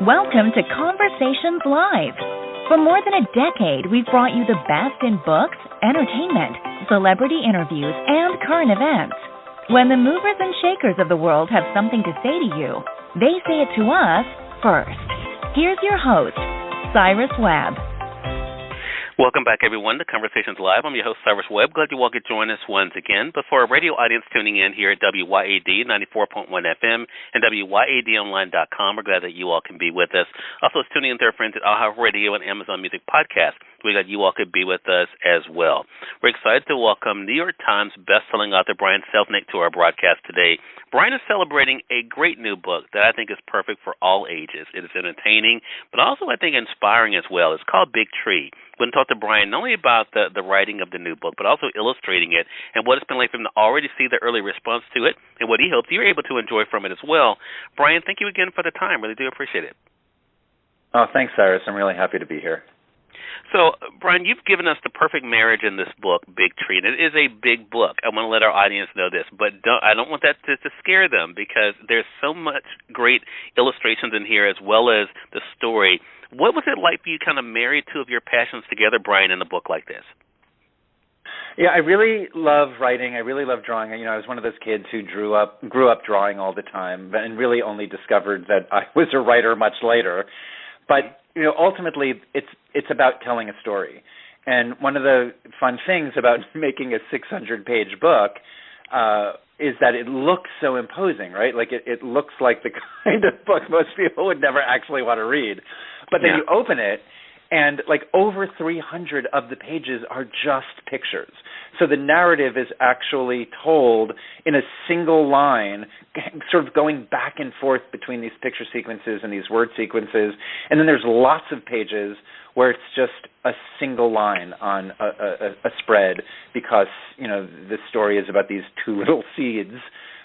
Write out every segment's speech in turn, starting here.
Welcome to Conversations Live. For more than a decade, we've brought you the best in books, entertainment, celebrity interviews, and current events. When the movers and shakers of the world have something to say to you, they say it to us first. Here's your host, Cyrus Webb. Welcome back, everyone, to Conversations Live. I'm your host, Cyrus Webb. Glad you all could join us once again. But for our radio audience tuning in here at WYAD 94.1 FM and WYADonline.com, we're glad that you all can be with us. Also, it's tuning in to our friends at Aha Radio and Amazon Music Podcast. We're glad you all could be with us as well. We're excited to welcome New York Times bestselling author Brian Selznick to our broadcast today. Brian is celebrating a great new book that I think is perfect for all ages. It is entertaining, but also, I think, inspiring as well. It's called Big Tree. We're going to talk to Brian not only about the writing of the new book, but also illustrating it and what it's been like for him to already see the early response to it and what he hopes you're able to enjoy from it as well. Brian, thank you again for the time. Really do appreciate it. Oh, thanks, Cyrus. I'm really happy to be here. So, Brian, you've given us the perfect marriage in this book, Big Tree, and it is a big book. I want to let our audience know this, but I don't want that to scare them because there's so much great illustrations in here as well as the story. What was it like for you kind of married two of your passions together, Brian, in a book like this? Yeah, I really love writing. I really love drawing. You know, I was one of those kids who grew up drawing all the time and really only discovered that I was a writer much later. But, you know, ultimately it's about telling a story. And one of the fun things about making a 600-page book is that it looks so imposing, right? Like it looks like the kind of book most people would never actually want to read. But then you open it, and like over 300 of the pages are just pictures. So the narrative is actually told in a single line, sort of going back and forth between these picture sequences and these word sequences. And then there's lots of pages where it's just a single line on a spread because, you know, the story is about these two little seeds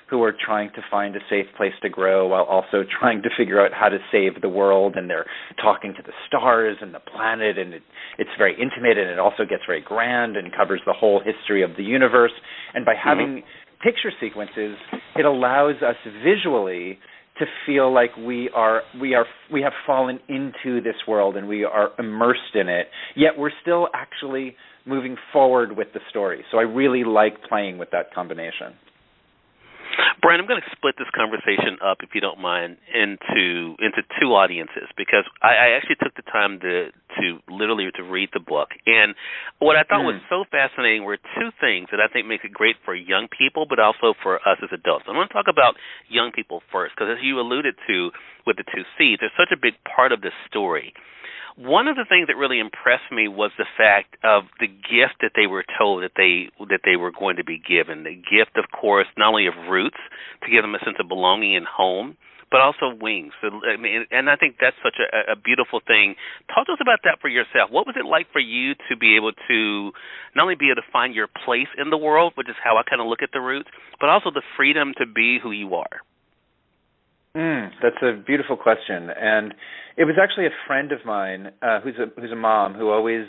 who are trying to find a safe place to grow while also trying to figure out how to save the world, and they're talking to the stars and the planet, and it's very intimate, and it also gets very grand and covers the whole history of the universe. And by having picture sequences, it allows us visually to feel like we have fallen into this world and we are immersed in it, yet we're still actually moving forward with the story. So I really like playing with that combination. Brian, I'm going to split this conversation up, if you don't mind, into two audiences because I actually took the time to literally read the book. And what I thought was so fascinating were two things that I think make it great for young people, but also for us as adults. I want to talk about young people first because, as you alluded to with the two C's, they're such a big part of this story. One of the things that really impressed me was the fact of the gift that they were told that they were going to be given. The gift, of course, not only of roots to give them a sense of belonging and home, but also wings. So, I mean, and I think that's such a beautiful thing. Talk to us about that for yourself. What was it like for you to be able to not only be able to find your place in the world, which is how I kind of look at the roots, but also the freedom to be who you are? That's a beautiful question, and it was actually a friend of mine who's a mom who always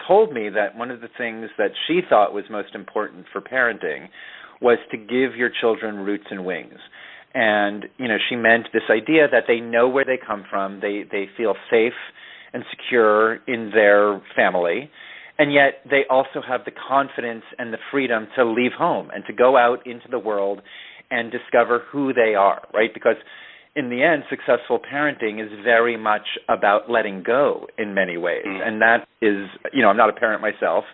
told me that one of the things that she thought was most important for parenting was to give your children roots and wings. And, you know, she meant this idea that they know where they come from, they feel safe and secure in their family, and yet they also have the confidence and the freedom to leave home and to go out into the world and discover who they are, right? Because in the end, successful parenting is very much about letting go in many ways. And that is, you know, I'm not a parent myself,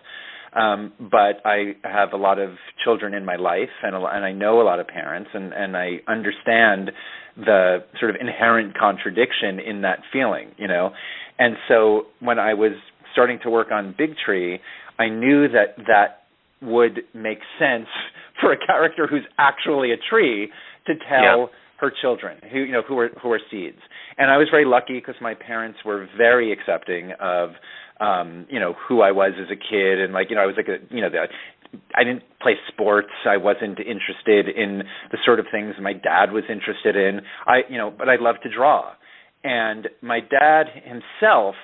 but I have a lot of children in my life, and I know a lot of parents, and I understand the sort of inherent contradiction in that feeling, you know. And so when I was starting to work on Big Tree, I knew that would make sense for a character who's actually a tree to tell her children who are seeds. And I was very lucky because my parents were very accepting of who I was as a kid, and I was I didn't play sports. I wasn't interested in the sort of things my dad was interested in. But I loved to draw. And my dad himself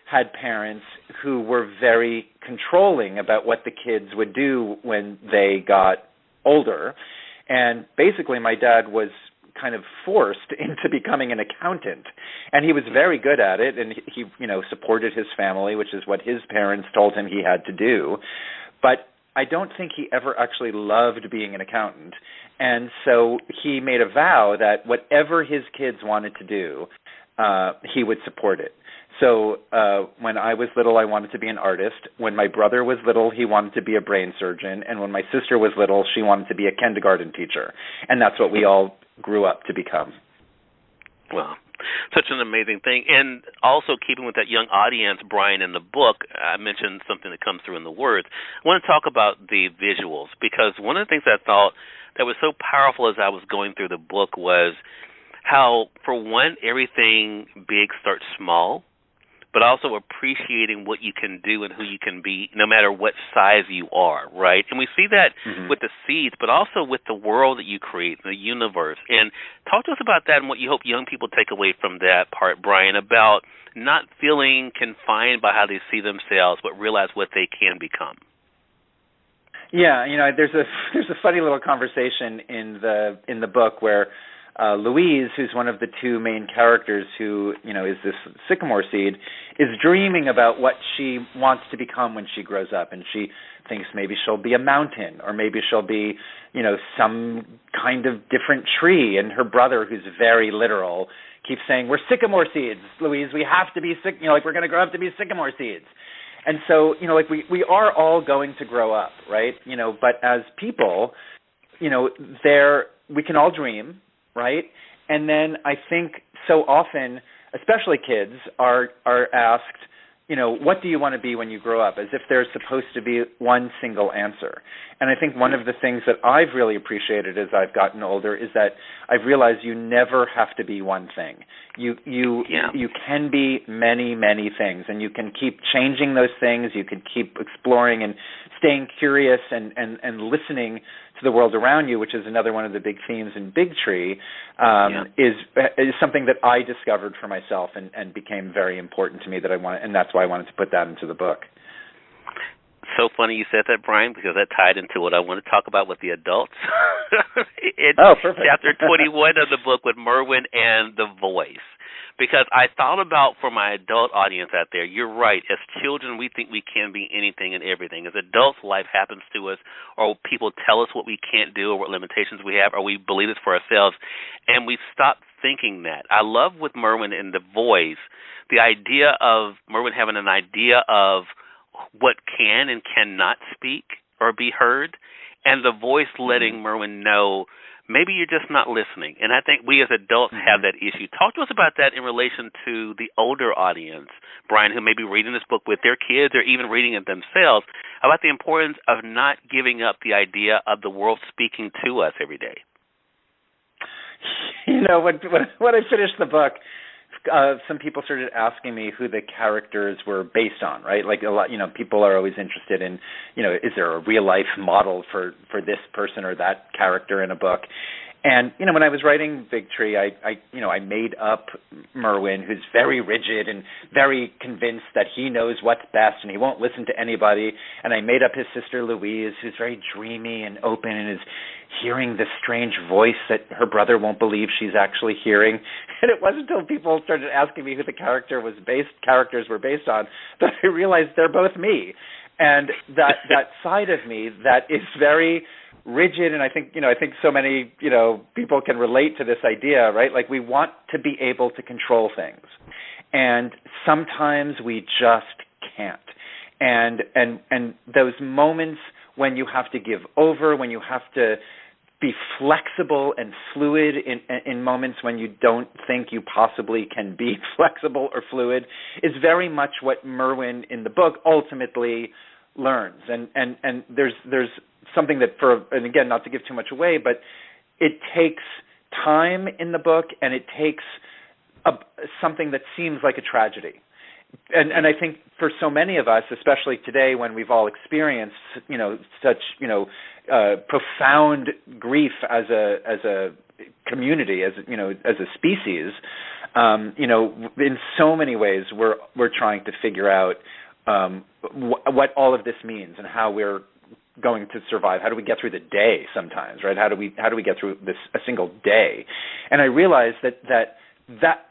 had parents who were very controlling about what the kids would do when they got older. And basically my dad was kind of forced into becoming an accountant. And he was very good at it, and he supported his family, which is what his parents told him he had to do. But I don't think he ever actually loved being an accountant. And so he made a vow that whatever his kids wanted to do, he would support it. So when I was little, I wanted to be an artist. When my brother was little, he wanted to be a brain surgeon. And when my sister was little, she wanted to be a kindergarten teacher. And that's what we all grew up to become. Wow. Such an amazing thing. And also keeping with that young audience, Brian, in the book, I mentioned something that comes through in the words. I want to talk about the visuals, because one of the things I thought that was so powerful as I was going through the book was how, for one, everything big starts small, but also appreciating what you can do and who you can be no matter what size you are, right? And we see that with the seeds, but also with the world that you create, the universe. And talk to us about that and what you hope young people take away from that part, Brian, about not feeling confined by how they see themselves, but realize what they can become. Yeah, there's a funny little conversation in the book where Louise, who's one of the two main characters who, is this sycamore seed, is dreaming about what she wants to become when she grows up. And she thinks maybe she'll be a mountain, or maybe she'll be, some kind of different tree. And her brother, who's very literal, keeps saying, "We're sycamore seeds, Louise. We have to be, we're going to grow up to be sycamore seeds." And so, we are all going to grow up, right? But as people, we can all dream, right? And then I think so often, especially kids, are asked, what do you want to be when you grow up, as if there's supposed to be one single answer. And I think one of the things that I've really appreciated as I've gotten older is that I've realized you never have to be one thing. You can be many, many things, and you can keep changing those things. You can keep exploring and staying curious and listening to the world around you, which is another one of the big themes in Big Tree, is something that I discovered for myself and became very important to me, and that's why I wanted to put that into the book. So funny you said that, Brian, because that tied into what I want to talk about with the adults. Perfect. Chapter 21 of the book with Merwin and the voice. Because I thought about, for my adult audience out there, you're right. As children, we think we can be anything and everything. As adults, life happens to us, or people tell us what we can't do or what limitations we have, or we believe this for ourselves, and we stop thinking that. I love with Merwin and the voice, the idea of Merwin having an idea of what can and cannot speak or be heard, and the voice letting Merwin know maybe you're just not listening. And I think we as adults have that issue. Talk to us about that in relation to the older audience, Brian, who may be reading this book with their kids or even reading it themselves, about the importance of not giving up the idea of the world speaking to us every day. When I finished the book, some people started asking me who the characters were based on, right? Like a lot, people are always interested in, is there a real life model for this person or that character in a book? And, when I was writing Big Tree, I made up Merwin, who's very rigid and very convinced that he knows what's best and he won't listen to anybody. And I made up his sister Louise, who's very dreamy and open and is hearing this strange voice that her brother won't believe she's actually hearing. And it wasn't until people started asking me who the characters were based on that I realized they're both me. And that side of me that is very rigid, and I think so many people can relate to this idea, right? Like we want to be able to control things, and sometimes we just can't. And those moments when you have to give over, when you have to be flexible and fluid in moments when you don't think you possibly can be flexible or fluid, is very much what Merwin in the book ultimately learns. And there's something that, and again, not to give too much away, but it takes time in the book, and it takes something that seems like a tragedy. And I think for so many of us, especially today when we've all experienced, such, profound grief as a community, as a species, in so many ways we're trying to figure out what all of this means and how we're going to survive? How do we get through the day sometimes, right? How do we get through a single day? And I realized that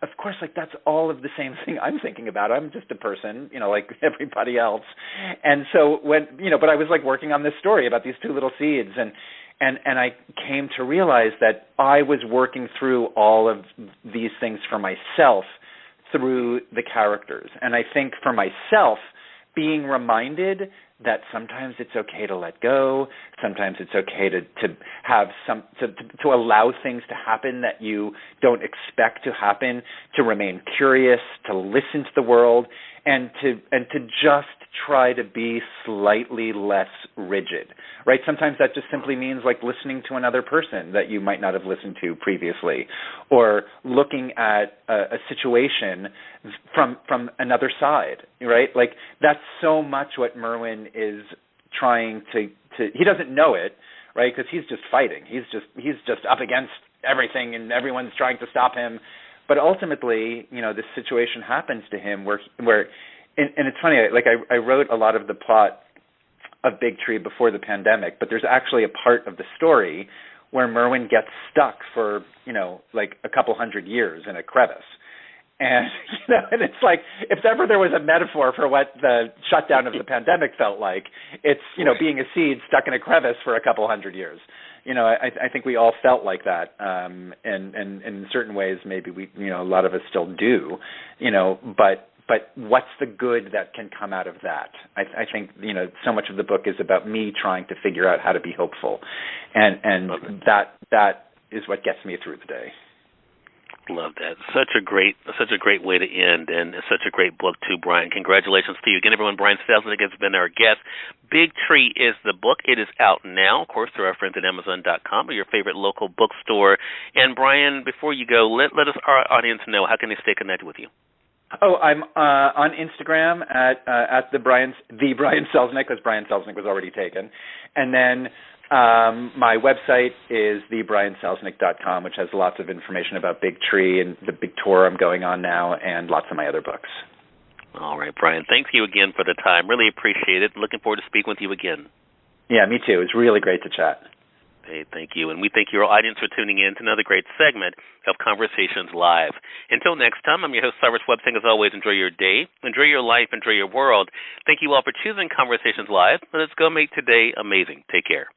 of course, like, that's all of the same thing I'm thinking about. I'm just a person, like everybody else. And so but I was like working on this story about these two little seeds, and I came to realize that I was working through all of these things for myself through the characters. And I think for myself, being reminded that sometimes it's okay to let go, sometimes it's okay to have to allow things to happen that you don't expect to happen, to remain curious, to listen to the world, and to just try to be slightly less rigid, right? Sometimes that just simply means like listening to another person that you might not have listened to previously, or looking at a situation from another side, right? Like, that's so much what Merwin is trying to he doesn't know it, right? Because he's just fighting. He's just up against everything, and everyone's trying to stop him. But ultimately, this situation happens to him where and it's funny, like I wrote a lot of the plot of Big Tree before the pandemic, but there's actually a part of the story where Merwin gets stuck for, like a couple hundred years in a crevice. And, and it's like, if ever there was a metaphor for what the shutdown of the pandemic felt like, it's, being a seed stuck in a crevice for a couple hundred years. I think we all felt like that, and in certain ways, maybe we, a lot of us still do, but what's the good that can come out of that? I think, so much of the book is about me trying to figure out how to be hopeful, and that is what gets me through the day. Love that. Such a great way to end, and such a great book too, Brian. Congratulations to you again, everyone. Brian Selznick has been our guest. Big Tree is the book. It is out now, of course, through our friends at Amazon.com or your favorite local bookstore. And Brian, before you go, let our audience know, how can they stay connected with you? Oh, I'm on Instagram at the Brian Selznick, because Brian Selznick was already taken, and then my website is thebrianselznick.com, which has lots of information about Big Tree and the big tour I'm going on now, and lots of my other books. All right, Brian. Thank you again for the time. Really appreciate it. Looking forward to speaking with you again. Yeah, me too. It was really great to chat. Hey, thank you. And we thank your audience for tuning in to another great segment of Conversations Live. Until next time, I'm your host, Cyrus Webb, saying, as always, enjoy your day, enjoy your life, enjoy your world. Thank you all for choosing Conversations Live. Let's go make today amazing. Take care.